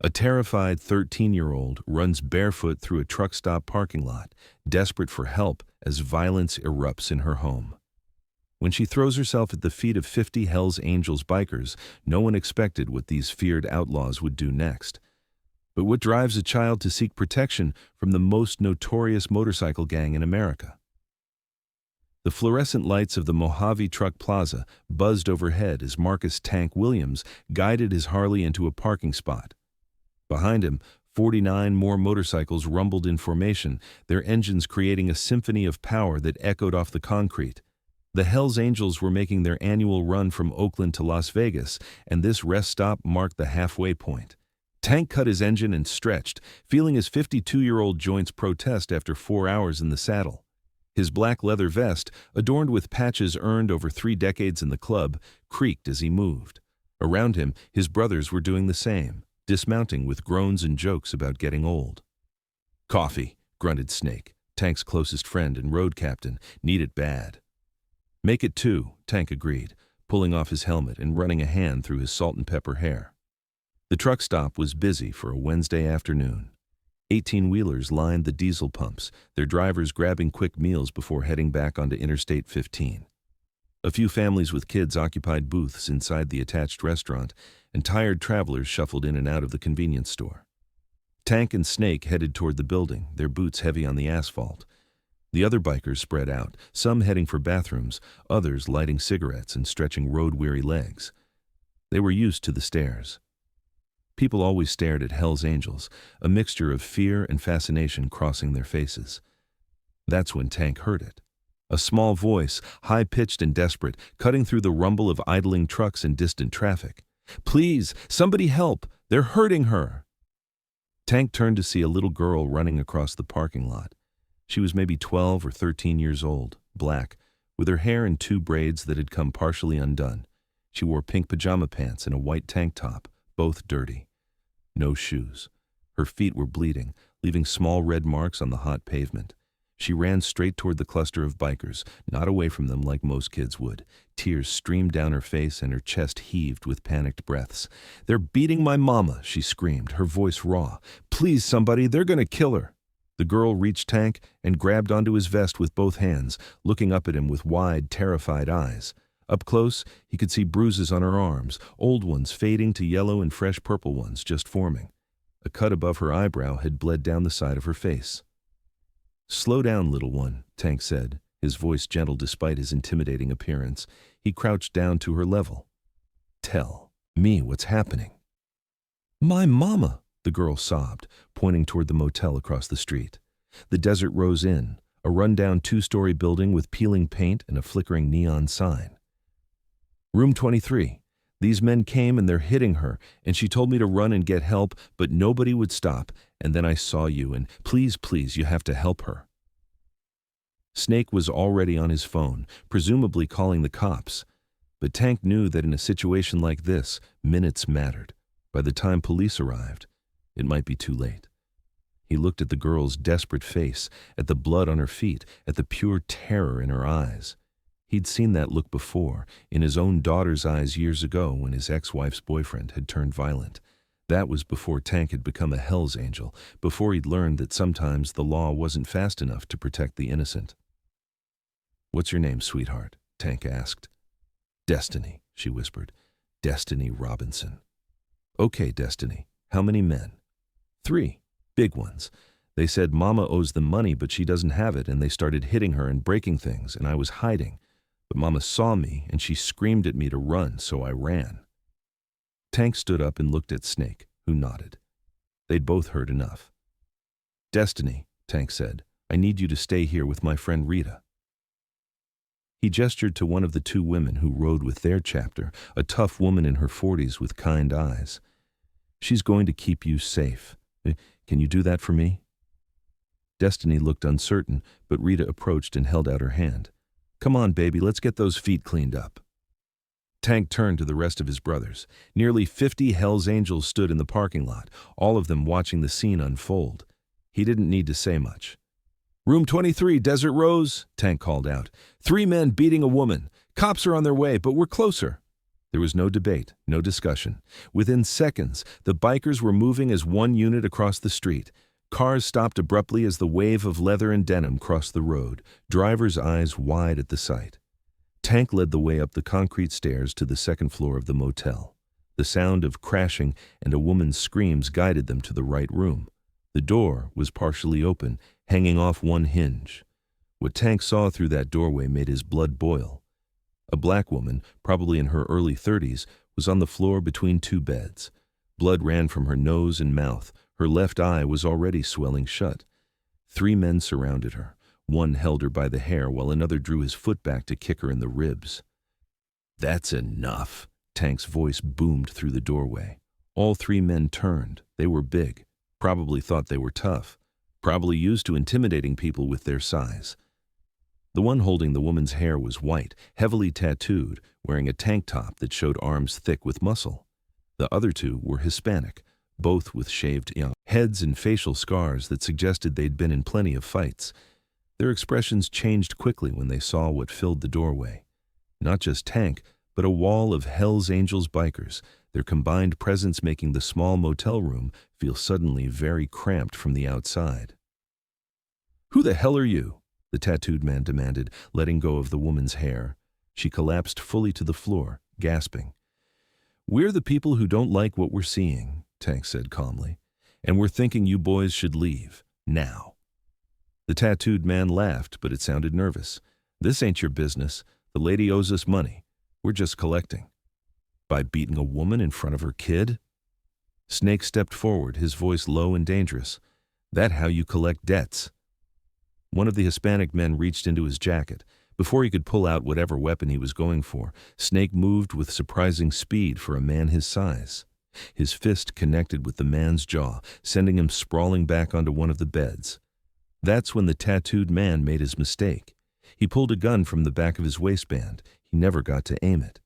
A terrified 13-year-old runs barefoot through a truck stop parking lot, desperate for help as violence erupts in her home. When she throws herself at the feet of 50 Hells Angels bikers, no one expected what these feared outlaws would do next. But what drives a child to seek protection from the most notorious motorcycle gang in America? The fluorescent lights of the Mojave Truck Plaza buzzed overhead as Marcus "Tank" Williams guided his Harley into a parking spot. Behind him, 49 more motorcycles rumbled in formation, their engines creating a symphony of power that echoed off the concrete. The Hells Angels were making their annual run from Oakland to Las Vegas, and this rest stop marked the halfway point. Tank cut his engine and stretched, feeling his 52-year-old joints protest after 4 hours in the saddle. His black leather vest, adorned with patches earned over 3 decades in the club, creaked as he moved. Around him, his brothers were doing the same, dismounting with groans and jokes about getting old. "Coffee," grunted Snake, Tank's closest friend and road captain. "Need it bad." "Make it 2, Tank agreed, pulling off his helmet and running a hand through his salt and pepper hair. The truck stop was busy for a Wednesday afternoon. 18-wheelers lined the diesel pumps, their drivers grabbing quick meals before heading back onto Interstate 15. A few families with kids occupied booths inside the attached restaurant, and tired travelers shuffled in and out of the convenience store. Tank and Snake headed toward the building, their boots heavy on the asphalt. The other bikers spread out, some heading for bathrooms, others lighting cigarettes and stretching road-weary legs. They were used to the stares. People always stared at Hells Angels, a mixture of fear and fascination crossing their faces. That's when Tank heard it. A small voice, high-pitched and desperate, cutting through the rumble of idling trucks and distant traffic. "Please, somebody help! They're hurting her!" Tank turned to see a little girl running across the parking lot. She was maybe 12 or 13 years old, black, with her hair in 2 braids that had come partially undone. She wore pink pajama pants and a white tank top, both dirty. No shoes. Her feet were bleeding, leaving small red marks on the hot pavement. She ran straight toward the cluster of bikers, not away from them like most kids would. Tears streamed down her face and her chest heaved with panicked breaths. "They're beating my mama," she screamed, her voice raw. "Please, somebody, they're gonna kill her." The girl reached Tank and grabbed onto his vest with both hands, looking up at him with wide, terrified eyes. Up close, he could see bruises on her arms, old ones fading to yellow and fresh purple ones just forming. A cut above her eyebrow had bled down the side of her face. "Slow down, little one," Tank said, his voice gentle despite his intimidating appearance. He crouched down to her level. "Tell me what's happening." "My mama," the girl sobbed, pointing toward the motel across the street. The Desert Rose Inn, a rundown 2-story building with peeling paint and a flickering neon sign. "Room 23. These men came and they're hitting her, and she told me to run and get help, but nobody would stop, and then I saw you, and please, please, you have to help her." Snake was already on his phone, presumably calling the cops. But Tank knew that in a situation like this, minutes mattered. By the time police arrived, it might be too late. He looked at the girl's desperate face, at the blood on her feet, at the pure terror in her eyes. He'd seen that look before, in his own daughter's eyes years ago when his ex-wife's boyfriend had turned violent. That was before Tank had become a Hells Angel, before he'd learned that sometimes the law wasn't fast enough to protect the innocent. "What's your name, sweetheart?" Tank asked. "Destiny," she whispered. "Destiny Robinson." "Okay, Destiny. How many men?" "3. Big ones. They said Mama owes them money, but she doesn't have it, and they started hitting her and breaking things, and I was hiding. But Mama saw me, and she screamed at me to run, so I ran." Tank stood up and looked at Snake, who nodded. They'd both heard enough. "Destiny," Tank said, "I need you to stay here with my friend Rita." He gestured to one of the 2 women who rode with their chapter, a tough woman in her 40s with kind eyes. "She's going to keep you safe. Can you do that for me?" Destiny looked uncertain, but Rita approached and held out her hand. "Come on, baby, let's get those feet cleaned up." Tank turned to the rest of his brothers. Nearly 50 Hells Angels stood in the parking lot, all of them watching the scene unfold. He didn't need to say much. "Room 23, Desert Rose," Tank called out. 3 men beating a woman. Cops are on their way, but we're closer." There was no debate, no discussion. Within seconds, the bikers were moving as one unit across the street. Cars stopped abruptly as the wave of leather and denim crossed the road, drivers' eyes wide at the sight. Tank led the way up the concrete stairs to the second floor of the motel. The sound of crashing and a woman's screams guided them to the right room. The door was partially open, hanging off one hinge. What Tank saw through that doorway made his blood boil. A black woman, probably in her early 30s, was on the floor between two beds. Blood ran from her nose and mouth. Her left eye was already swelling shut. 3 men surrounded her. One held her by the hair while another drew his foot back to kick her in the ribs. "That's enough," Tank's voice boomed through the doorway. All 3 men turned. They were big, probably thought they were tough, probably used to intimidating people with their size. The one holding the woman's hair was white, heavily tattooed, wearing a tank top that showed arms thick with muscle. The other 2 were Hispanic, both with shaved heads and facial scars that suggested they'd been in plenty of fights. Their expressions changed quickly when they saw what filled the doorway. Not just Tank, but a wall of Hell's Angels bikers, their combined presence making the small motel room feel suddenly very cramped from the outside. "Who the hell are you?" the tattooed man demanded, letting go of the woman's hair. She collapsed fully to the floor, gasping. "We're the people who don't like what we're seeing," Tank said calmly, "and we're thinking you boys should leave, now." The tattooed man laughed, but it sounded nervous. "This ain't your business. The lady owes us money. We're just collecting." "By beating a woman in front of her kid?" Snake stepped forward, his voice low and dangerous. "That how you collect debts?" One of the Hispanic men reached into his jacket. Before he could pull out whatever weapon he was going for, Snake moved with surprising speed for a man his size. His fist connected with the man's jaw, sending him sprawling back onto one of the beds. That's when the tattooed man made his mistake. He pulled a gun from the back of his waistband. He never got to aim it.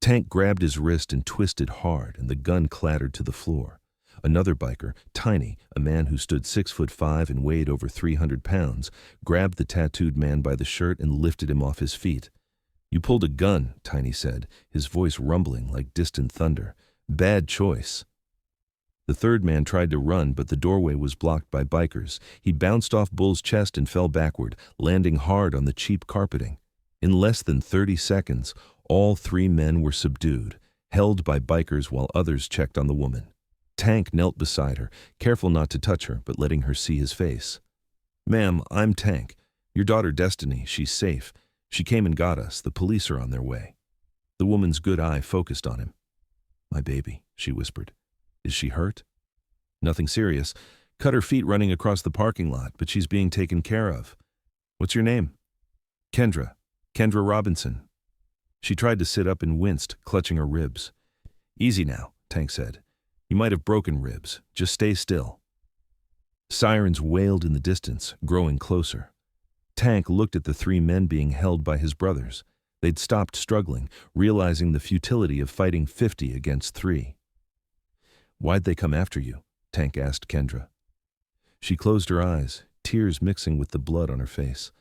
Tank grabbed his wrist and twisted hard, and the gun clattered to the floor. Another biker, Tiny, a man who stood 6'5" and weighed over 300 pounds, grabbed the tattooed man by the shirt and lifted him off his feet. "You pulled a gun," Tiny said, his voice rumbling like distant thunder. "Bad choice." The third man tried to run, but the doorway was blocked by bikers. He bounced off Bull's chest and fell backward, landing hard on the cheap carpeting. In less than 30 seconds, all 3 men were subdued, held by bikers while others checked on the woman. Tank knelt beside her, careful not to touch her, but letting her see his face. "Ma'am, I'm Tank. Your daughter Destiny, she's safe. She came and got us. The police are on their way." The woman's good eye focused on him. "My baby," she whispered. "Is she hurt?" "Nothing serious. Cut her feet running across the parking lot, but she's being taken care of." "What's your name?" "Kendra. Kendra Robinson." She tried to sit up and winced, clutching her ribs. "Easy now," Tank said. "You might have broken ribs. Just stay still." Sirens wailed in the distance, growing closer. Tank looked at the 3 men being held by his brothers. They'd stopped struggling, realizing the futility of fighting 50 against 3. "Why'd they come after you?" Tank asked Kendra. She closed her eyes, tears mixing with the blood on her face.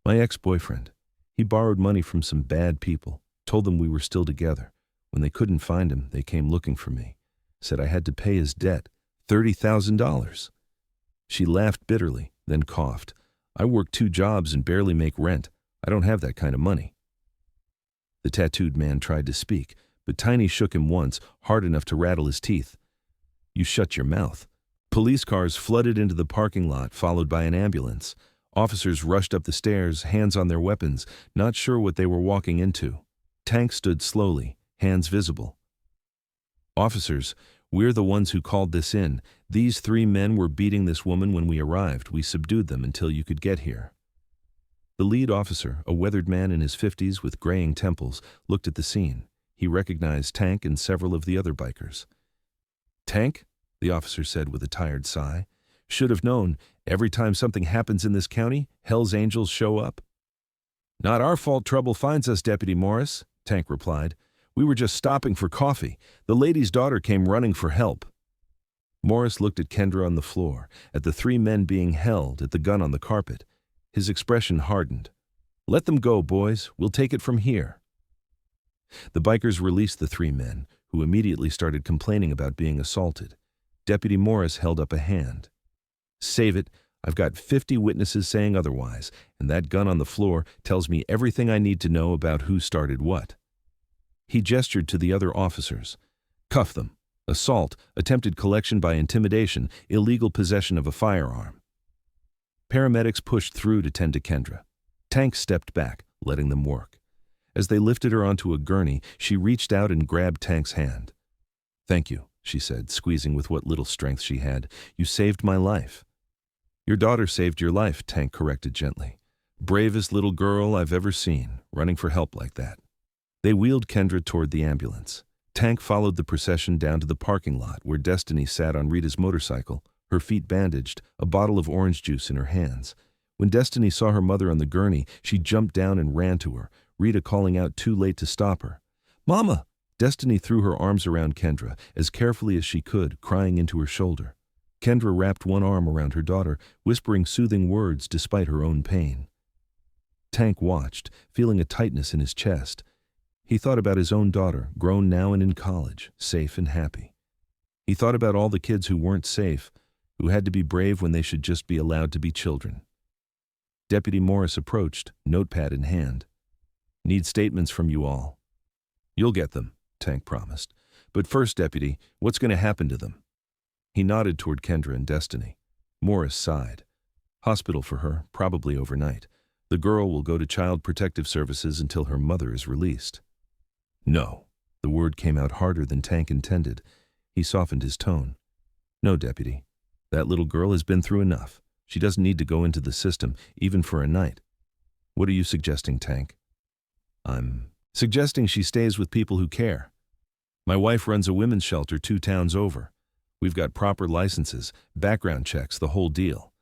"My ex-boyfriend. He borrowed money from some bad people, told them we were still together. When they couldn't find him, they came looking for me. Said I had to pay his debt, $30,000. She laughed bitterly, then coughed. "I work 2 jobs and barely make rent. I don't have that kind of money." The tattooed man tried to speak, but Tiny shook him once, hard enough to rattle his teeth. "You shut your mouth." Police cars flooded into the parking lot, followed by an ambulance. Officers rushed up the stairs, hands on their weapons, not sure what they were walking into. Tank stood slowly, hands visible. "Officers, we're the ones who called this in. These 3 men were beating this woman when we arrived. We subdued them until you could get here." The lead officer, a weathered man in his 50s with graying temples, looked at the scene. He recognized Tank and several of the other bikers. "Tank?" the officer said with a tired sigh. "Should have known. Every time something happens in this county, Hell's Angels show up." "Not our fault trouble finds us, Deputy Morris," Tank replied. "We were just stopping for coffee. The lady's daughter came running for help." Morris looked at Kendra on the floor, at the 3 men being held, at the gun on the carpet. His expression hardened. "Let them go, boys. We'll take it from here." The bikers released the three men, who immediately started complaining about being assaulted. Deputy Morris held up a hand. "Save it. I've got 50 witnesses saying otherwise, and that gun on the floor tells me everything I need to know about who started what." He gestured to the other officers. "Cuff them. Assault, attempted collection by intimidation, illegal possession of a firearm." Paramedics pushed through to tend to Kendra. Tank stepped back, letting them work. As they lifted her onto a gurney, she reached out and grabbed Tank's hand. "Thank you," she said, squeezing with what little strength she had. "You saved my life." "Your daughter saved your life," Tank corrected gently. "Bravest little girl I've ever seen, running for help like that." They wheeled Kendra toward the ambulance. Tank followed the procession down to the parking lot where Destiny sat on Rita's motorcycle, her feet bandaged, a bottle of orange juice in her hands. When Destiny saw her mother on the gurney, she jumped down and ran to her, Rita calling out too late to stop her. "Mama!" Destiny threw her arms around Kendra as carefully as she could, crying into her shoulder. Kendra wrapped one arm around her daughter, whispering soothing words despite her own pain. Tank watched, feeling a tightness in his chest. He thought about his own daughter, grown now and in college, safe and happy. He thought about all the kids who weren't safe, who had to be brave when they should just be allowed to be children. Deputy Morris approached, notepad in hand. "Need statements from you all." "You'll get them," Tank promised. "But first, Deputy, what's going to happen to them?" He nodded toward Kendra and Destiny. Morris sighed. "Hospital for her, probably overnight. The girl will go to Child Protective Services until her mother is released." "No." The word came out harder than Tank intended. He softened his tone. "No, Deputy. That little girl has been through enough. She doesn't need to go into the system, even for a night." "What are you suggesting, Tank?" "I'm suggesting she stays with people who care. My wife runs a women's shelter 2 towns over. We've got proper licenses, background checks, the whole deal.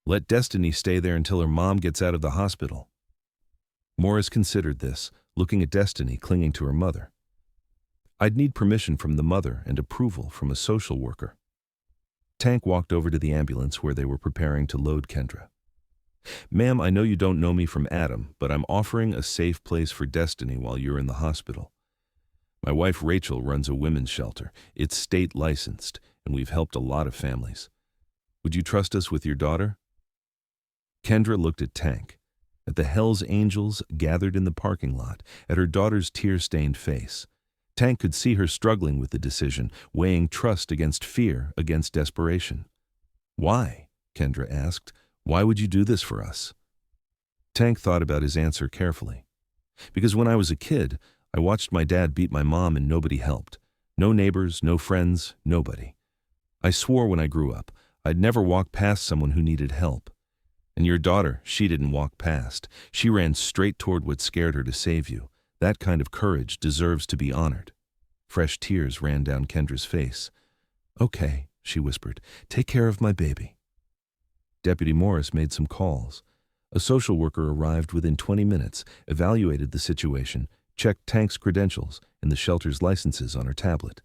Let Destiny stay there until her mom gets out of the hospital." Morris considered this, looking at Destiny clinging to her mother. "I'd need permission from the mother and approval from a social worker." Tank walked over to the ambulance where they were preparing to load Kendra. "Ma'am, I know you don't know me from Adam, but I'm offering a safe place for Destiny while you're in the hospital. My wife Rachel runs a women's shelter. It's state licensed, and we've helped a lot of families. Would you trust us with your daughter?" Kendra looked at Tank, at the Hell's Angels gathered in the parking lot, at her daughter's tear-stained face. Tank could see her struggling with the decision, weighing trust against fear, against desperation. "Why?" Kendra asked. "Why would you do this for us?" Tank thought about his answer carefully. "Because when I was a kid, I watched my dad beat my mom and nobody helped. No neighbors, no friends, nobody. I swore when I grew up, I'd never walk past someone who needed help. And your daughter, she didn't walk past. She ran straight toward what scared her to save you. That kind of courage deserves to be honored." Fresh tears ran down Kendra's face. "Okay," she whispered. "Take care of my baby." Deputy Morris made some calls. A social worker arrived within 20 minutes, evaluated the situation, checked Tank's credentials and the shelter's licenses on her tablet.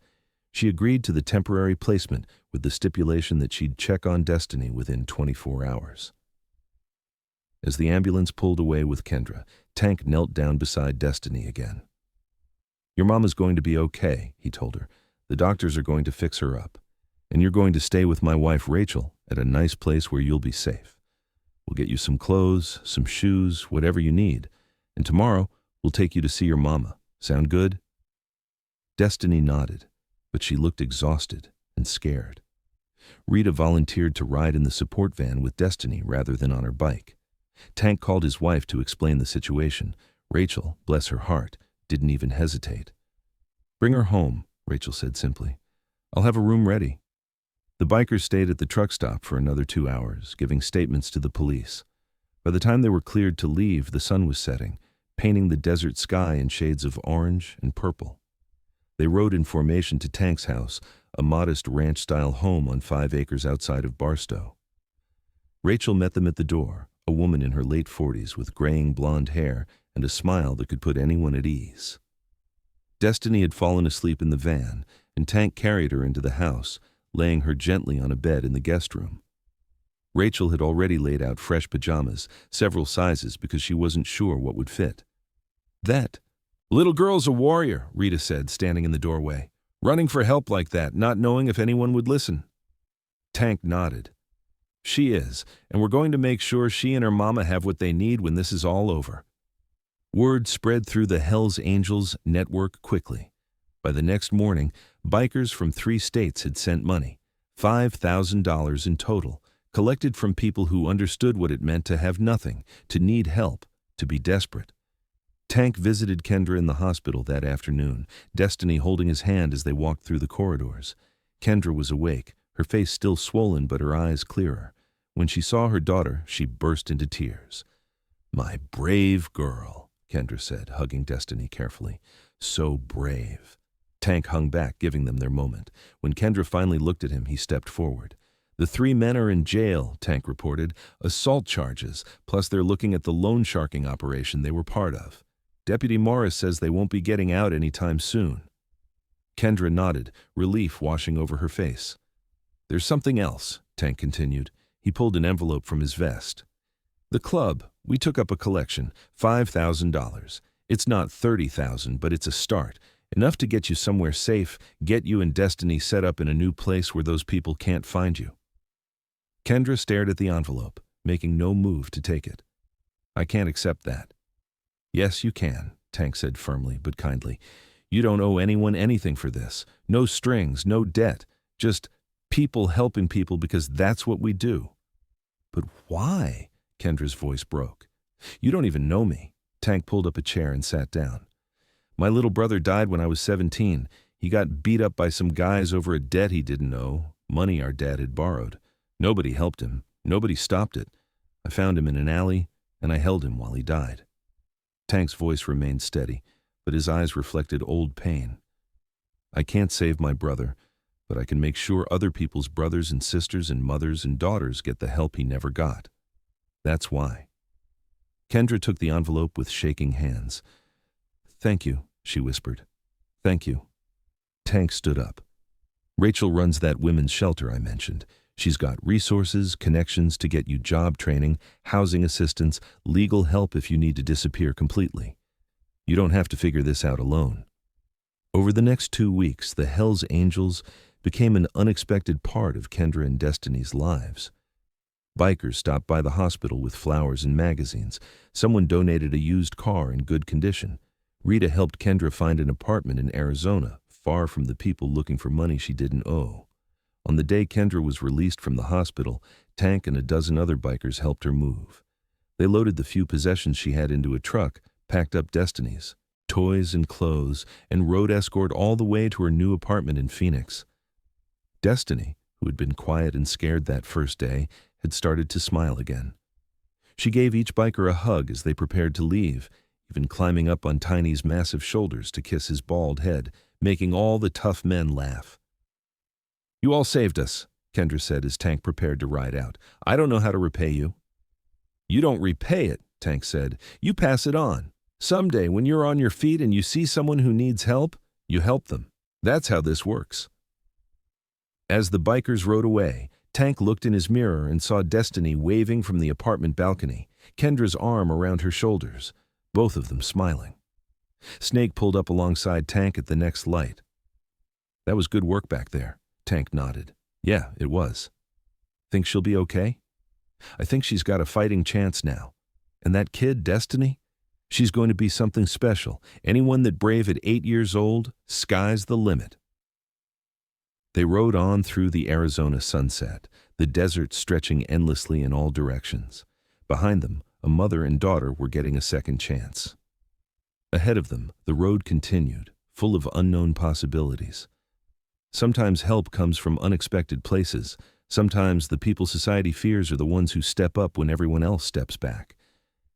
She agreed to the temporary placement with the stipulation that she'd check on Destiny within 24 hours. As the ambulance pulled away with Kendra, Tank knelt down beside Destiny again. "Your mom is going to be okay," he told her. "The doctors are going to fix her up. And you're going to stay with my wife Rachel at a nice place where you'll be safe. We'll get you some clothes, some shoes, whatever you need. And tomorrow, we'll take you to see your mama. Sound good?" Destiny nodded, but she looked exhausted and scared. Rita volunteered to ride in the support van with Destiny rather than on her bike. Tank called his wife to explain the situation. Rachel, bless her heart, didn't even hesitate. "Bring her home," Rachel said simply. "I'll have a room ready." The bikers stayed at the truck stop for another 2 hours, giving statements to the police. By the time they were cleared to leave, the sun was setting, painting the desert sky in shades of orange and purple. They rode in formation to Tank's house, a modest ranch-style home on 5 acres outside of Barstow. Rachel met them at the door, a woman in her late 40s with graying blonde hair and a smile that could put anyone at ease. Destiny had fallen asleep in the van, and Tank carried her into the house, laying her gently on a bed in the guest room. Rachel had already laid out fresh pajamas, several sizes because she wasn't sure what would fit. "That," Little girl's a warrior, Rita said, standing in the doorway. Running for help like that, not knowing if anyone would listen. Tank nodded. She is, and we're going to make sure she and her mama have what they need when this is all over. Word spread through the Hells Angels network quickly. By the next morning, bikers from 3 states had sent money, $5,000 in total, collected from people who understood what it meant to have nothing, to need help, to be desperate. Tank visited Kendra in the hospital that afternoon, Destiny holding his hand as they walked through the corridors. Kendra was awake, her face still swollen but her eyes clearer. When she saw her daughter, she burst into tears. "My brave girl," Kendra said, hugging Destiny carefully. "So brave." Tank hung back, giving them their moment. When Kendra finally looked at him, he stepped forward. "The 3 men are in jail," Tank reported. "Assault charges, plus they're looking at the loan sharking operation they were part of. Deputy Morris says they won't be getting out anytime soon." Kendra nodded, relief washing over her face. "There's something else," Tank continued. He pulled an envelope from his vest. "The club, we took up a collection, $5,000. It's not $30,000, but it's a start. Enough to get you somewhere safe, get you and Destiny set up in a new place where those people can't find you." Kendra stared at the envelope, making no move to take it. "I can't accept that." "Yes, you can," Tank said firmly but kindly. "You don't owe anyone anything for this. No strings, no debt. Just people helping people because that's what we do." "But why?" Kendra's voice broke. "You don't even know me." Tank pulled up a chair and sat down. "My little brother died when I was 17. He got beat up by some guys over a debt he didn't owe, money our dad had borrowed. Nobody helped him. Nobody stopped it. I found him in an alley, and I held him while he died." Tank's voice remained steady, but his eyes reflected old pain. "I can't save my brother, but I can make sure other people's brothers and sisters and mothers and daughters get the help he never got. That's why." Kendra took the envelope with shaking hands. "Thank you," she whispered. "Thank you." Tank stood up. "Rachel runs that women's shelter I mentioned. She's got resources, connections to get you job training, housing assistance, legal help if you need to disappear completely. You don't have to figure this out alone." Over the next 2 weeks, the Hells Angels became an unexpected part of Kendra and Destiny's lives. Bikers stopped by the hospital with flowers and magazines. Someone donated a used car in good condition. Rita helped Kendra find an apartment in Arizona, far from the people looking for money she didn't owe. On the day Kendra was released from the hospital, Tank and a dozen other bikers helped her move. They loaded the few possessions she had into a truck, packed up Destiny's, toys and clothes, and rode escort all the way to her new apartment in Phoenix. Destiny, who had been quiet and scared that first day, had started to smile again. She gave each biker a hug as they prepared to leave, even climbing up on Tiny's massive shoulders to kiss his bald head, making all the tough men laugh. "You all saved us," Kendra said as Tank prepared to ride out. "I don't know how to repay you." "You don't repay it," Tank said. "You pass it on. Someday, when you're on your feet and you see someone who needs help, you help them. That's how this works." As the bikers rode away, Tank looked in his mirror and saw Destiny waving from the apartment balcony, Kendra's arm around her shoulders, both of them smiling. Snake pulled up alongside Tank at the next light. "That was good work back there." Tank nodded. "Yeah, it was." "Think she'll be okay?" "I think she's got a fighting chance now. And that kid, Destiny? She's going to be something special. Anyone that brave at 8 years old, sky's the limit." They rode on through the Arizona sunset, the desert stretching endlessly in all directions. Behind them, a mother and daughter were getting a second chance. Ahead of them, the road continued, full of unknown possibilities. Sometimes help comes from unexpected places. Sometimes the people society fears are the ones who step up when everyone else steps back.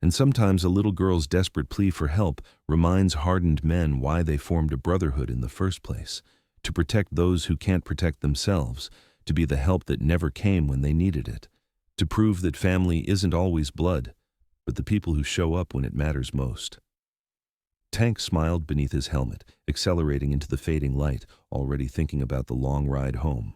And sometimes a little girl's desperate plea for help reminds hardened men why they formed a brotherhood in the first place, to protect those who can't protect themselves, to be the help that never came when they needed it, to prove that family isn't always blood, but the people who show up when it matters most. Tank smiled beneath his helmet, accelerating into the fading light, already thinking about the long ride home.